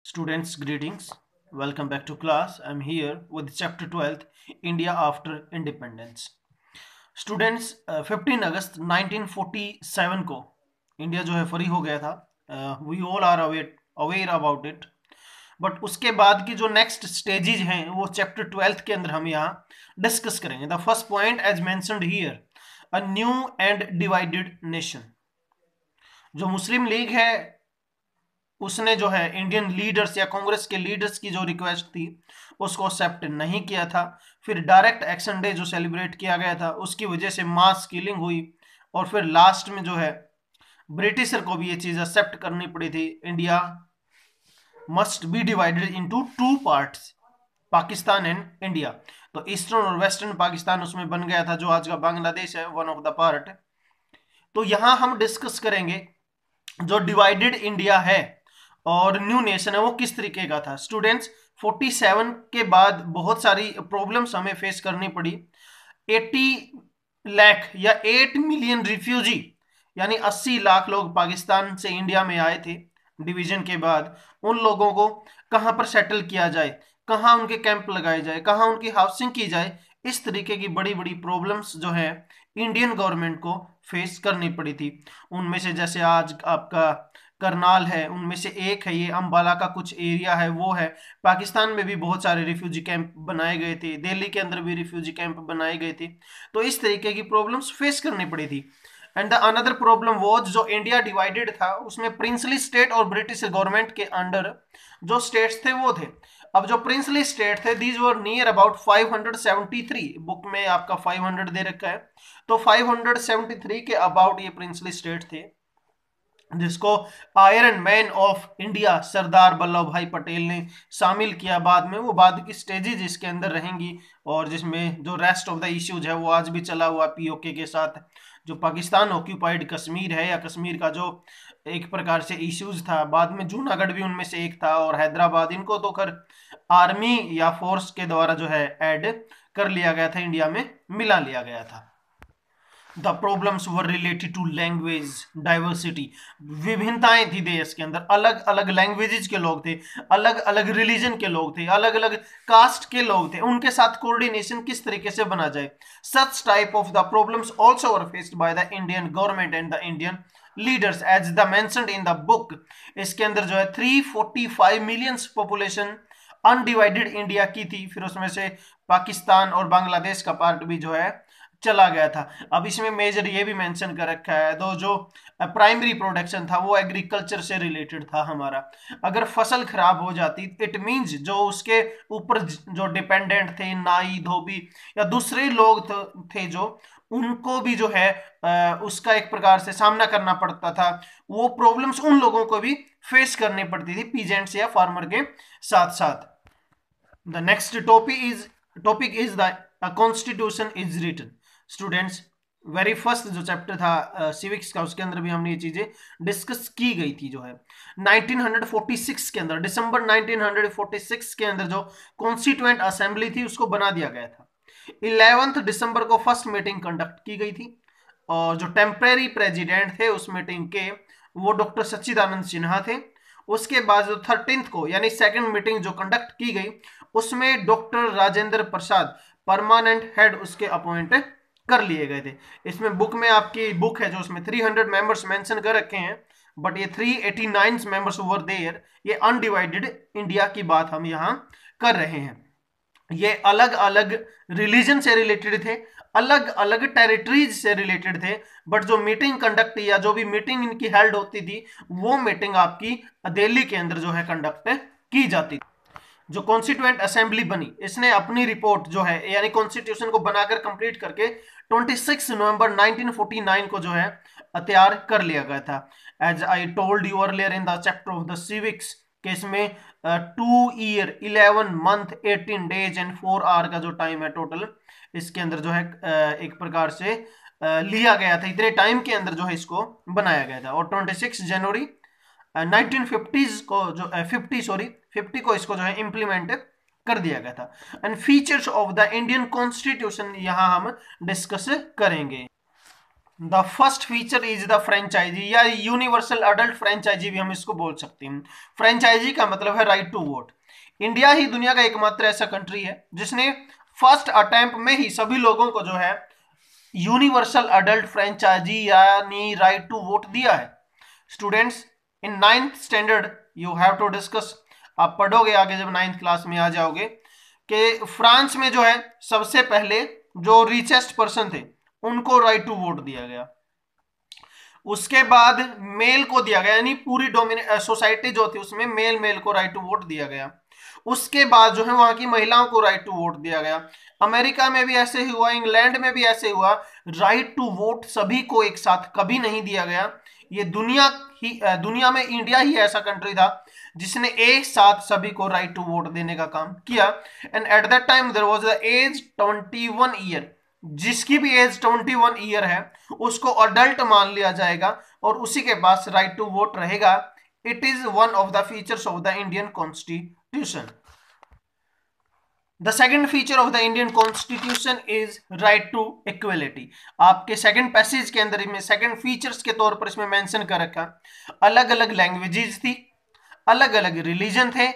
Students, greetings. Welcome back to class. I'm here with chapter 12, India after independence. Students, 15 अगस्त 1947 को India जो है free हो गया था. We all are aware about it. But उसके बाद की जो नेक्स्ट स्टेजेज हैं वो चैप्टर 12 के अंदर हम यहाँ डिस्कस करेंगे. The first point as mentioned here, a new and divided nation. जो मुस्लिम लीग है उसने जो है इंडियन लीडर्स या कांग्रेस के लीडर्स की जो रिक्वेस्ट थी उसको एक्सेप्ट नहीं किया था. फिर डायरेक्ट एक्शन डे जो सेलिब्रेट किया गया था उसकी वजह से मास किलिंग हुई. और फिर लास्ट में जो है ब्रिटिशर को भी ये चीज एक्सेप्ट करनी पड़ी थी. India must be divided into two parts, Pakistan and India. तो ईस्टर्न और वेस्टर्न पाकिस्तान उसमें बन गया था, जो आज का बांग्लादेश है, वन ऑफ द पार्ट. तो यहां हम डिस्कस करेंगे जो डिवाइडेड इंडिया है और न्यू नेशन है वो किस तरीके का था. स्टूडेंट्स, 47 के बाद बहुत सारी प्रॉब्लम्स हमें फेस करनी पड़ी. 80 लाख या 8 मिलियन रिफ्यूजी यानी 80 लाख लोग पाकिस्तान से इंडिया में आए थे डिवीजन के बाद. उन लोगों को कहां पर सेटल किया जाए, कहां उनके कैंप लगाए जाए, कहां उनकी हाउसिंग की जाए, इस तरीके की बड़ी बड़ी प्रॉब्लम्स जो है इंडियन गवर्नमेंट को फेस करनी पड़ी थी. उनमें से जैसे आज आपका करनाल है, उनमें से एक है, ये अंबाला का कुछ एरिया है वो है. पाकिस्तान में भी बहुत सारे रिफ्यूजी कैंप बनाए गए थे, दिल्ली के अंदर भी रिफ्यूजी कैंप बनाए गए थे. तो इस तरीके की प्रॉब्लम्स फेस करनी पड़ी थी. And the another problem was, जो इंडिया डिवाइडेड था उसमें प्रिंसली स्टेट और ब्रिटिश गवर्नमेंट के अंडर जो स्टेट्स थे वो थे. अब जो प्रिंसली स्टेट थे these were near about 573. Book में आपका 500 दे रखा है, तो 573 के अबाउट ये प्रिंसली स्टेट थे, जिसको आयरन मैन ऑफ इंडिया सरदार वल्लभ भाई पटेल ने शामिल किया. बाद में वो बाद की स्टेजेस इसके अंदर रहेंगी और जिसमें जो रेस्ट ऑफ द इश्यूज है वो आज भी चला हुआ पीओके के साथ. जो पाकिस्तान ऑक्यूपाइड कश्मीर है या कश्मीर का जो एक प्रकार से इश्यूज था, बाद में जूनागढ़ भी उनमें से एक था और हैदराबाद, इनको तो कर आर्मी या फोर्स के द्वारा जो है ऐड कर लिया गया था, इंडिया में मिला लिया गया था. The problems were related to language diversity. विभिन्नताएं थी देश के अंदर, अलग अलग लैंग्वेजेस के लोग थे, अलग अलग रिलीजन के लोग थे, अलग अलग कास्ट के लोग थे. उनके साथ कोऑर्डिनेशन किस तरीके से बना जाए, such type of the problems also were faced by the Indian government and the Indian leaders as the mentioned in the book. इसके अंदर जो है 345 मिलियन पॉपुलेशन अनडिवाइडेड इंडिया की थी. फिर उसमें से पाकिस्तान और बांग्लादेश का पार्ट भी जो है चला गया था. अब इसमें मेजर ये भी मेंशन कर रखा है, तो जो प्राइमरी प्रोडक्शन था वो एग्रीकल्चर से रिलेटेड था हमारा. अगर फसल खराब हो जाती इट मींस जो उसके ऊपर जो डिपेंडेंट थे, नाई धोबी या दूसरे लोग थे जो, उनको भी जो है उसका एक प्रकार से सामना करना पड़ता था. वो प्रॉब्लम्स उन लोगों को भी फेस करनी पड़ती थी पीजेंट्स या फार्मर के साथ साथ. The next topic is the constitution is written. Students, very first जो चैप्टर था सिविक्स का, उसके अंदर भी हमने ये चीजें डिस्कस की गई थी. जो है 1946 के अंदर, दिसंबर 1946 के अंदर जो कॉन्स्टिट्यूएंट असेंबली थी उसको बना दिया गया था. 11 दिसंबर को फर्स्ट मीटिंग कंडक्ट की गई थी और जो टेम्परेरी प्रेसिडेंट थे उस मीटिंग के वो डॉक्टर सच्चिदानंद सिन्हा थे. उसके बाद जो 13 को यानी सेकंड मीटिंग जो कंडक्ट की गई उसमें doctor Rajendra Prasad permanent head उसके अपॉइंट कर लिए गए थे. इसमें बुक में आपकी बुक है जो उसमें 300 मेंबर्स मेंशन कर रखे हैं, बट ये 389 मेंबर्स वर देयर. ये अनडिवाइडेड इंडिया की बात हम यहाँ कर रहे हैं. ये अलग अलग रिलीजन से रिलेटेड थे, अलग अलग टेरिटरीज से रिलेटेड थे, बट जो मीटिंग कंडक्ट या जो भी मीटिंग इनकी हेल्ड होती थी वो मीटिंग आपकी दिल्ली के अंदर जो है कंडक्ट की जाती थी. जो कॉन्स्टिट्यूएंट असेंबली बनी इसने अपनी रिपोर्ट जो है यानी कॉन्स्टिट्यूशन को बनाकर कंप्लीट करके 26 नवंबर 1949 को जो है तैयार कर लिया गया था. As I told you earlier in the chapter of the civics के इसमें 2 year 11 month 18 days and 4 hour का जो टाइम है टोटल इसके अंदर जो है एक प्रकार से लिया गया था. इतने टाइम के अंदर जो है इसको बनाया गया था. और 26 जनवरी 1950 को जो 50 को इसको जो है इंप्लीमेंट कर दिया गया था. And features of the Indian constitution यहां हम डिस्कस करेंगे. The first feature is the franchise या यूनिवर्सल अडल्ट फ्रेंचाइजी भी हम इसको बोल सकते हैं। फ्रेंचाइजी का मतलब है राइट टू वोट। इंडिया ही दुनिया का एकमात्र ऐसा कंट्री है जिसने फर्स्ट अटेम्प्ट में ही सभी लोगों को जो है यूनिवर्सल अडल्ट फ्रेंचाइजी यानी राइट टू वोट दिया है। Students, in 9th standard you have to discuss, आप पढ़ोगे आगे जब 9th क्लास में आ जाओगे, कि फ्रांस में जो है सबसे पहले जो रिचेस्ट पर्सन थे उनको राइट टू वोट दिया गया। उसके बाद मेल को दिया गया, यानी पूरी सोसाइटी जो थी उसमें मेल को राइट टू वोट दिया गया। उसके बाद जो है वहां की महिलाओं को राइट टू वोट दिया गया। अमेरिका में भी ऐसे ही हुआ, इंग्लैंड में भी ऐसे हुआ। राइट टू वोट सभी को एक साथ कभी नहीं दिया गया। ये दुनिया में इंडिया ही ऐसा कंट्री था जिसने एक साथ सभी को राइट टू वोट देने का काम किया। And at that time there was the age 21 year. जिसकी भी एज 21 ईयर है उसको अडल्ट मान लिया जाएगा और उसी के पास राइट टू वोट रहेगा। It is one of the features of the Indian constitution. The second feature of the Indian constitution is right to equality. आपके सेकंड पैसेज के अंदर में सेकंड फीचर्स के तौर पर इसमें मेंशन कर रखा, अलग अलग लैंग्वेजेस थी, अलग अलग रिलीजन थे।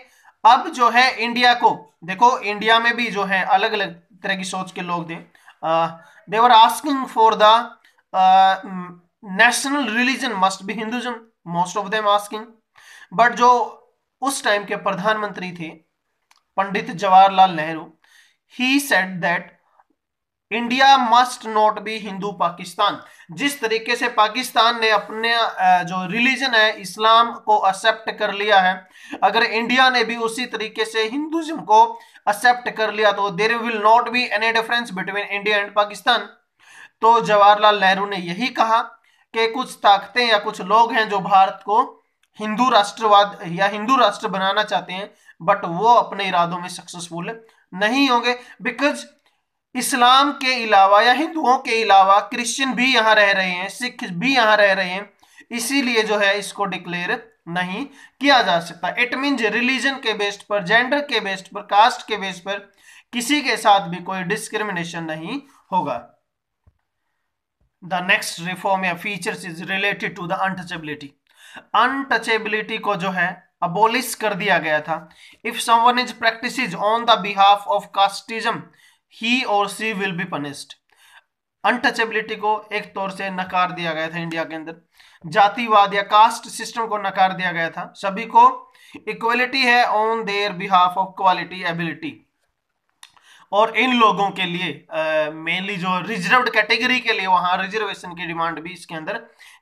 अब जो है इंडिया को देखो, इंडिया में भी जो है अलग अलग तरह की सोच के लोग थे। They were asking for the national religion must be Hinduism, most of them asking. But जो उस टाइम के प्रधानमंत्री थे Pandit Jawaharlal Nehru, he said that India must not be Hindu Pakistan. जिस तरीके से पाकिस्तान ने अपने जो रिलीजन है इस्लाम को एक्सेप्ट कर लिया है, अगर इंडिया ने भी उसी तरीके से हिंदुइज्म को एक्सेप्ट कर लिया तो there will not be any difference between India and Pakistan. तो जवाहरलाल नेहरू ने यही कहा कि कुछ ताकतें या कुछ लोग हैं जो भारत को हिंदू राष्ट्रवाद या हिंदू राष्ट्र बनाना चाहते हैं, बट वो अपने इरादों में सक्सेसफुल नहीं होंगे, बिकॉज इस्लाम के अलावा या हिंदुओं के अलावा क्रिश्चियन भी यहां रह रहे हैं, सिख भी यहां रह रहे हैं, इसीलिए जो है इसको डिक्लेयर नहीं किया जा सकता। इट मीन रिलीजन के बेस्ड पर, जेंडर के बेस्ड पर, कास्ट के बेस्ड पर किसी के साथ भी कोई डिस्क्रिमिनेशन नहीं होगा। द नेक्स्ट रिफॉर्म या features is related to the untouchability. Untouchability को जो है अबोलिश कर दिया गया था। If someone is practices on the behalf of casteism he और she will be punished. Untouchability को एक तौर से नकार दिया गया था इंडिया के अंदर, जातिवाद या कास्ट सिस्टम को नकार दिया गया था। सभी को इक्वलिटी है on their behalf of quality ability. और इन लोगों के लिए मेनली जो रिजर्व्ड कैटेगरी के लिए वहां रिजर्वेशन की डिमांड भी इसके अंदर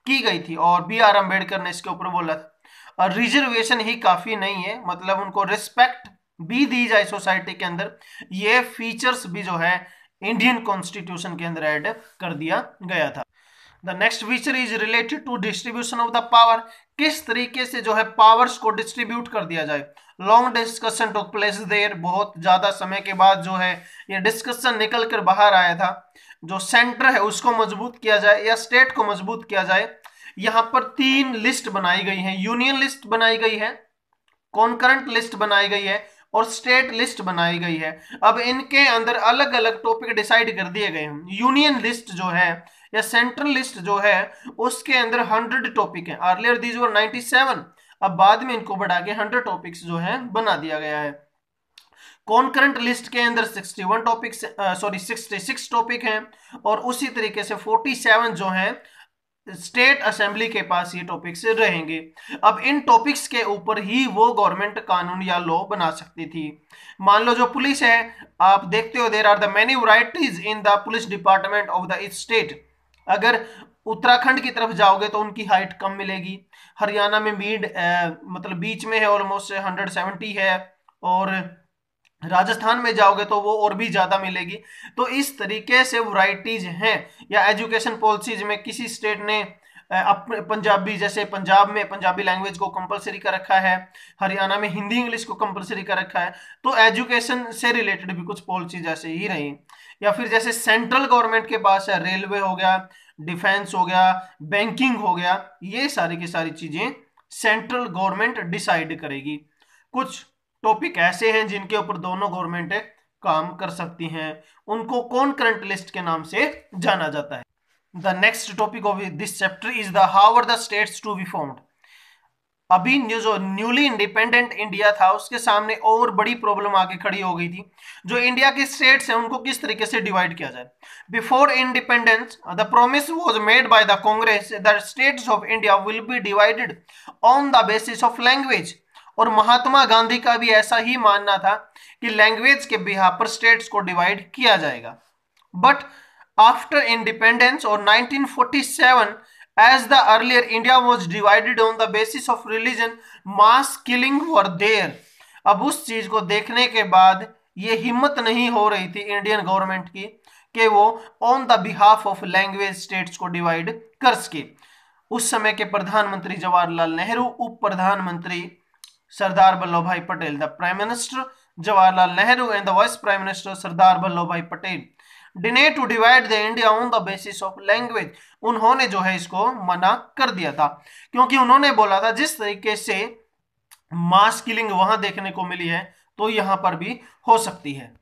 की गई थी और बी आर अम्बेडकर ने इसके ऊपर बोला था। और रिजर्वेशन ही काफी नहीं है, मतलब उनको रिस्पेक्ट भी दी जाए सोसाइटी के अंदर, ये फीचर्स भी जो है इंडियन कॉन्स्टिट्यूशन के अंदर ऐड कर दिया गया था। The next feature is related to distribution of the power. किस तरीके से जो है पावर्स को डिस्ट्रीब्यूट कर दिया जाए। Long discussion took place there, बहुत ज्यादा समय के बाद जो है ये डिस्कशन निकल कर बाहर आया था। जो सेंटर है उसको मजबूत किया जाए या स्टेट को मजबूत किया जाए। यहां पर 3 लिस्ट बनाई गई है, यूनियन लिस्ट बनाई गई है, कॉन्करेंट लिस्ट बनाई गई है और स्टेट लिस्ट बनाई गई है। अब इनके अंदर अलग अलग टॉपिक डिसाइड कर दिए गए हैं। यूनियन लिस्ट जो है या सेंट्रल लिस्ट जो है उसके अंदर 100 टॉपिक है। अर्लियर दीज वर 97, अब बाद में इनको बढ़ा के 100 टॉपिक्स जो है बना दिया गया है। कॉन्करेंट लिस्ट के अंदर 61 टॉपिक्स, 66 टॉपिक हैं और उसी तरीके से 47 जो हैं स्टेट असेंबली के पास ये टॉपिक्स रहेंगे। अब इन टॉपिक्स के ऊपर ही वो गवर्नमेंट कानून या लॉ बना सकती थी। मान लो जो पुलिस है, आप देखते हो there are the many varieties in the police department of the state. अगर उत्तराखंड की तरफ जाओगे तो उनकी हाइट कम मिलेगी, हरियाणा में मतलब बीच में है, ऑलमोस्ट 170 है, और राजस्थान में जाओगे तो वो और भी ज्यादा मिलेगी। तो इस तरीके से वैरायटीज हैं। या एजुकेशन पॉलिसीज में किसी स्टेट ने अपने पंजाबी, जैसे पंजाब में पंजाबी लैंग्वेज को कंपलसरी कर रखा है, हरियाणा में हिंदी इंग्लिश को कंपलसरी कर रखा है। तो एजुकेशन से रिलेटेड भी कुछ पॉलिसीज ऐसे ही रही। या फिर जैसे सेंट्रल गवर्नमेंट के पास है, रेलवे हो गया, डिफेंस हो गया, बैंकिंग हो गया, ये सारी की सारी चीजें सेंट्रल गवर्नमेंट डिसाइड करेगी। कुछ टॉपिक ऐसे हैं जिनके ऊपर दोनों गवर्नमेंट काम कर सकती हैं, उनको कॉन्करेंट लिस्ट के नाम से जाना जाता है। The next topic of this chapter is the how are the states to be formed. अभी जो न्यूली इंडिपेंडेंट इंडिया था उसके सामने और बड़ी प्रॉब्लम आके खड़ी हो गई थी। जो इंडिया के स्टेट्स हैं उनको किस तरीके से डिवाइड किया जाए। Before independence the promise was made by the Congress the states of India will be divided on the basis of language. और महात्मा गांधी का भी ऐसा ही मानना था कि लैंग्वेज के बिहाफ पर स्टेट्स को डिवाइड किया जाएगा। बट आफ्टर इंडिपेंडेंस और 1947, as the earlier India was divided on the basis of religion, mass killing were there। अब उस चीज को देखने के बाद ये हिम्मत नहीं हो रही थी इंडियन गवर्नमेंट की कि वो on the behalf of language states को डिवाइड कर सके। उस समय के प्रधानमंत्री जवाहरलाल नेहरू, उप प्रधानमंत्री Sardar Vallabh Bhai Patel, the prime minister Jawaharlal Nehru and the vice prime minister Sardar Vallabh Bhai Patel denied to divide the India on the basis of language. उन्होंने जो है इसको मना कर दिया था, क्योंकि उन्होंने बोला था जिस तरीके से मास किलिंग वहां देखने को मिली है तो यहां पर भी हो सकती है।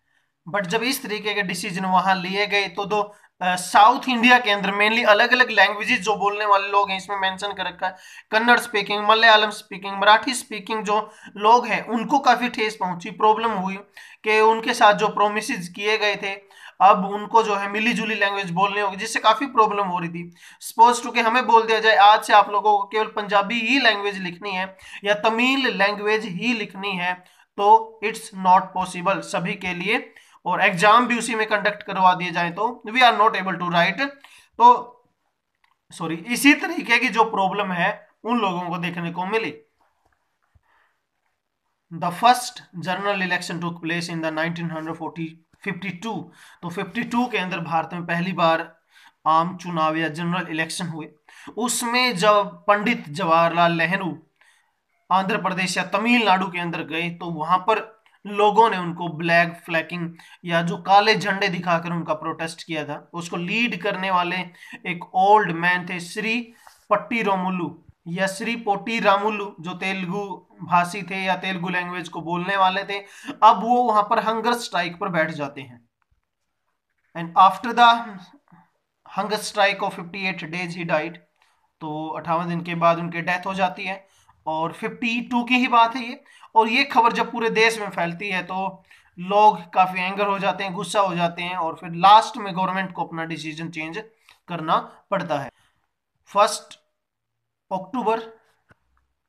बट जब इस तरीके के डिसीजन वहां लिए गए तो दो साउथ इंडिया के अंदर मेनली अलग अलग लैंग्वेजेस जो बोलने वाले लोग हैं, इसमें मेंशन कर रखा है Kannada speaking, Malayalam speaking, Marathi speaking जो लोग हैं उनको काफी ठेस पहुंची, प्रॉब्लम हुई कि उनके साथ जो प्रोमिस किए गए थे अब उनको जो है मिली जुली लैंग्वेज बोलनी होगी, जिससे काफी प्रॉब्लम हो रही थी। सपोज टू कि हमें बोल दिया जाए आज से आप लोगों को केवल पंजाबी ही लैंग्वेज लिखनी है या तमिल लैंग्वेज ही लिखनी है, तो इट्स नॉट पॉसिबल सभी के लिए, और एग्जाम भी उसी में कंडक्ट करवा दिए जाए तो we are not able to write. तो सॉरी, इसी तरीके की जो प्रॉब्लम है उन लोगों को देखने को मिली। The first general election took place in the 1952। तो 52 के अंदर भारत में पहली बार आम चुनाव या जनरल इलेक्शन हुए। उसमें जब पंडित जवाहरलाल नेहरू आंध्र प्रदेश या तमिलनाडु के अंदर गए तो वहां पर लोगों ने उनको ब्लैक फ्लैगिंग या जो काले झंडे दिखाकर उनका प्रोटेस्ट किया था। उसको लीड करने वाले एक ओल्ड मैन थे श्री पट्टी रोमुलु या श्री पोटी रामुलु, जो तेलुगु भाषी थे या तेलुगु लैंग्वेज को बोलने वाले थे। अब वो वहां पर हंगर स्ट्राइक पर बैठ जाते हैं and after the hunger strike off 58 days he died. तो 58 दिन के बाद उनकी डेथ हो जाती है और 52 की ही बात है ये। और ये खबर जब पूरे देश में फैलती है तो लोग काफी एंगर हो जाते हैं, गुस्सा हो जाते हैं और फिर लास्ट में गवर्नमेंट को अपना डिसीजन चेंज करना पड़ता है। 1 अक्टूबर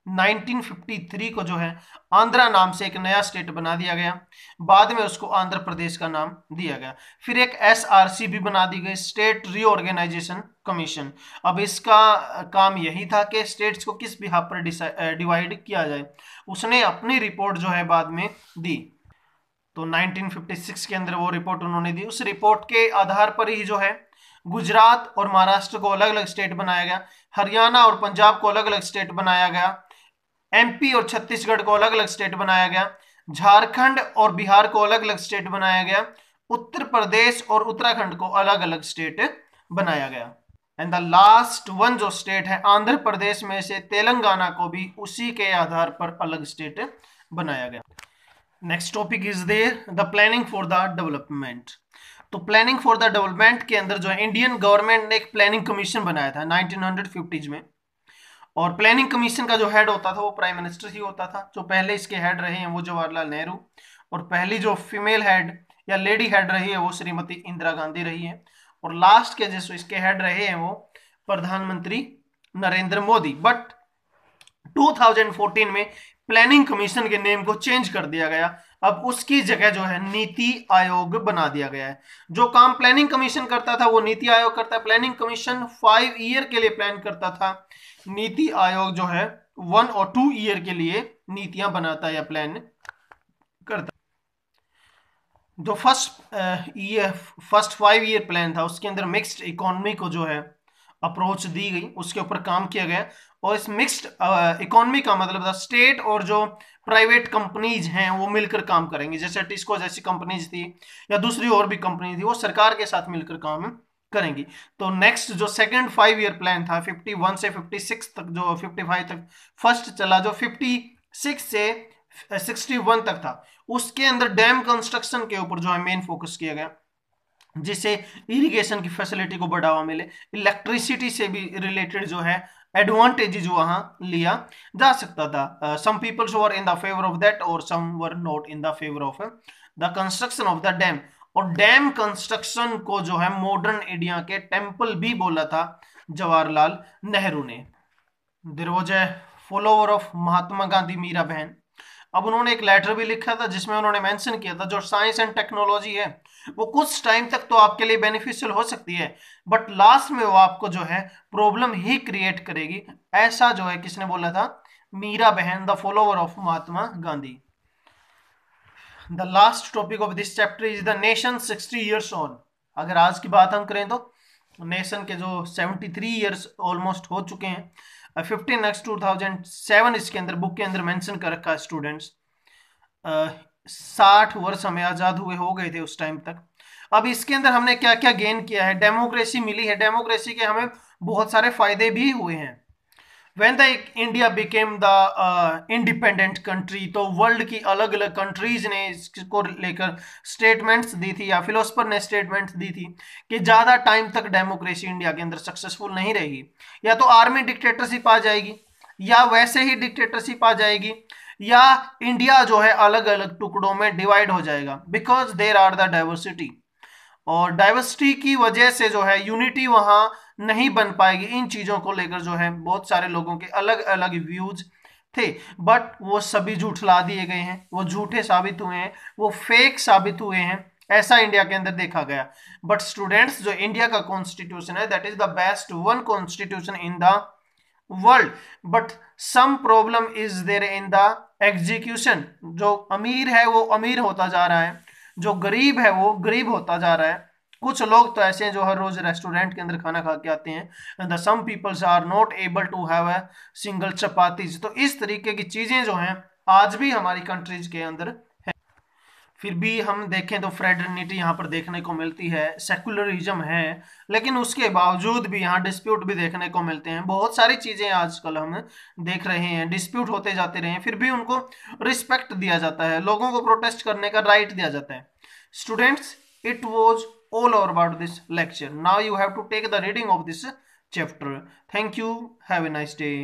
1953 को जो है आंध्रा नाम से एक नया स्टेट बना दिया गया। बाद में उसको आंध्र प्रदेश का नाम दिया गया। फिर एक एसआरसी भी बना दी गई, स्टेट रीऑर्गेनाइजेशन कमीशन। अब इसका काम यही था कि स्टेट्स को किस बिहाफ पर डिवाइड किया जाए। उसने अपनी रिपोर्ट जो है बाद में दी, तो 1956 के अंदर वो रिपोर्ट उन्होंने दी। उस रिपोर्ट के आधार पर ही जो है गुजरात और महाराष्ट्र को अलग अलग स्टेट बनाया गया, हरियाणा और पंजाब को अलग अलग स्टेट बनाया गया, एमपी और छत्तीसगढ़ को अलग अलग स्टेट बनाया गया, झारखंड और बिहार को अलग अलग स्टेट बनाया गया, उत्तर प्रदेश और उत्तराखंड को अलग अलग स्टेट बनाया गया। एंड द लास्ट वन जो स्टेट है आंध्र प्रदेश में से तेलंगाना को भी उसी के आधार पर अलग स्टेट बनाया गया। Next topic is there the planning for the development. तो प्लानिंग फॉर द डेवलपमेंट के अंदर जो है इंडियन गवर्नमेंट ने एक प्लानिंग कमीशन बनाया था 1950s में। और प्लानिंग कमीशन का जो हेड होता था वो प्राइम मिनिस्टर ही होता था। जो पहले इसके हेड रहे हैं वो जवाहरलाल नेहरू, और पहली जो फीमेल हेड या लेडी हेड रही है वो श्रीमती इंदिरा गांधी रही है, और लास्ट के जो इसके हेड रहे हैं वो प्रधानमंत्री नरेंद्र मोदी। बट 2014 में प्लानिंग कमीशन के नेम को चेंज कर दिया गया। अब उसकी जगह जो है नीति आयोग बना दिया गया है। जो काम प्लानिंग कमीशन करता था वो नीति आयोग करता है। प्लानिंग कमीशन 5 ईयर के लिए प्लान करता था, नीति आयोग जो है 1 और 2 ईयर के लिए नीतियां बनाता है या प्लान करता। जो फर्स्ट 5 ईयर प्लान था उसके अंदर मिक्स्ड इकोनॉमी को जो है अप्रोच दी गई, उसके ऊपर काम किया गया। और इस मिक्स्ड इकोनॉमी का मतलब था स्टेट और जो प्राइवेट कंपनीज हैं वो मिलकर काम करेंगे। जैसे टिस्को जैसी कंपनीज थी या दूसरी और भी कंपनी थी, वो सरकार के साथ मिलकर काम करेंगी। तो नेक्स्ट जो सेकंड 5 ईयर प्लान था 51 से 56 तक, जो 55 तक फर्स्ट चला, जो 56 से 61 तक था, उसके अंदर डैम कंस्ट्रक्शन के ऊपर जो है मेन फोकस किया गया। जिससे इरिगेशन की फैसिलिटी को बढ़ावा मिले। इलेक्ट्रिसिटी से भी रिलेटेड जो है एडवांटेज जो वहां लिया जा सकता था। Some peoples were in the favour of that और some were not in the favour of the construction of the dam. और डैम कंस्ट्रक्शन को जो है मॉडर्न इंडिया के टेम्पल भी बोला था जवाहरलाल नेहरू ने। There was a follower of Mahatma Gandhi Meera Behn. अब उन्होंने एक लेटर भी लिखा था जिसमें उन्होंने मेंशन किया था जो साइंस एंड टेक्नोलॉजी है वो कुछ टाइम तक तो आपके लिए बेनिफिशियल हो सकती है, बट लास्ट में वो आपको जो है प्रॉब्लम ही क्रिएट करेगी। ऐसा जो है किसने बोला था? मीरा बहन, the follower of Mahatma Gandhi. The last topic of this chapter is the nation 60 years on. अगर आज की बात हम करें तो नेशन के जो 73 ईयर्स ऑलमोस्ट हो चुके हैं। 15 अगस्त 2007 इसके अंदर बुक के अंदर मेंशन कर रखा है स्टूडेंट्स। 60 वर्ष हमें आजाद हुए हो गए थे उस टाइम तक। अब इसके अंदर हमने क्या क्या गेन किया है? डेमोक्रेसी मिली है, डेमोक्रेसी के हमें बहुत सारे फायदे भी हुए हैं। When the India became the independent country, तो वर्ल्ड की अलग अलग कंट्रीज ने इसको लेकर स्टेटमेंट्स दी थी या फिलोसफर ने स्टेटमेंट्स दी थी कि ज्यादा टाइम तक डेमोक्रेसी इंडिया के अंदर सक्सेसफुल नहीं रहेगी। या तो आर्मी डिक्टेटरशिप आ जाएगी, या वैसे ही डिक्टेटरशिप आ जाएगी, या इंडिया जो है अलग अलग टुकड़ों में डिवाइड हो जाएगा। Because there are the diversity, और डाइवर्सिटी की वजह से जो है यूनिटी वहां नहीं बन पाएगी। इन चीजों को लेकर जो है बहुत सारे लोगों के अलग अलग व्यूज थे, बट वो सभी झूठला दिए गए हैं, वो झूठे साबित हुए हैं, वो फेक साबित हुए हैं। ऐसा इंडिया के अंदर देखा गया। बट स्टूडेंट्स, जो इंडिया का कॉन्स्टिट्यूशन है that is the best one constitution in the world, but some problem is there in the execution. जो अमीर है वो अमीर होता जा रहा है, जो गरीब है वो गरीब होता जा रहा है। कुछ लोग तो ऐसे हैं जो हर रोज रेस्टोरेंट के अंदर खाना खा के आते हैं, and the some peoples are not able to have a single chapatis. तो इस तरीके की चीजें जो हैं आज भी हमारी कंट्रीज के अंदर। फिर भी हम देखें तो फ्रेटर्निटी यहाँ पर देखने को मिलती है, सेकुलरिज्म है, लेकिन उसके बावजूद भी यहाँ डिस्प्यूट भी देखने को मिलते हैं। बहुत सारी चीजें आजकल हम देख रहे हैं डिस्प्यूट होते जाते रहे हैं, फिर भी उनको रिस्पेक्ट दिया जाता है, लोगों को प्रोटेस्ट करने का राइट दिया जाता है। Students, it was all over about this lecture. Now you have to take the reading of this chapter. Thank you. Have a nice day.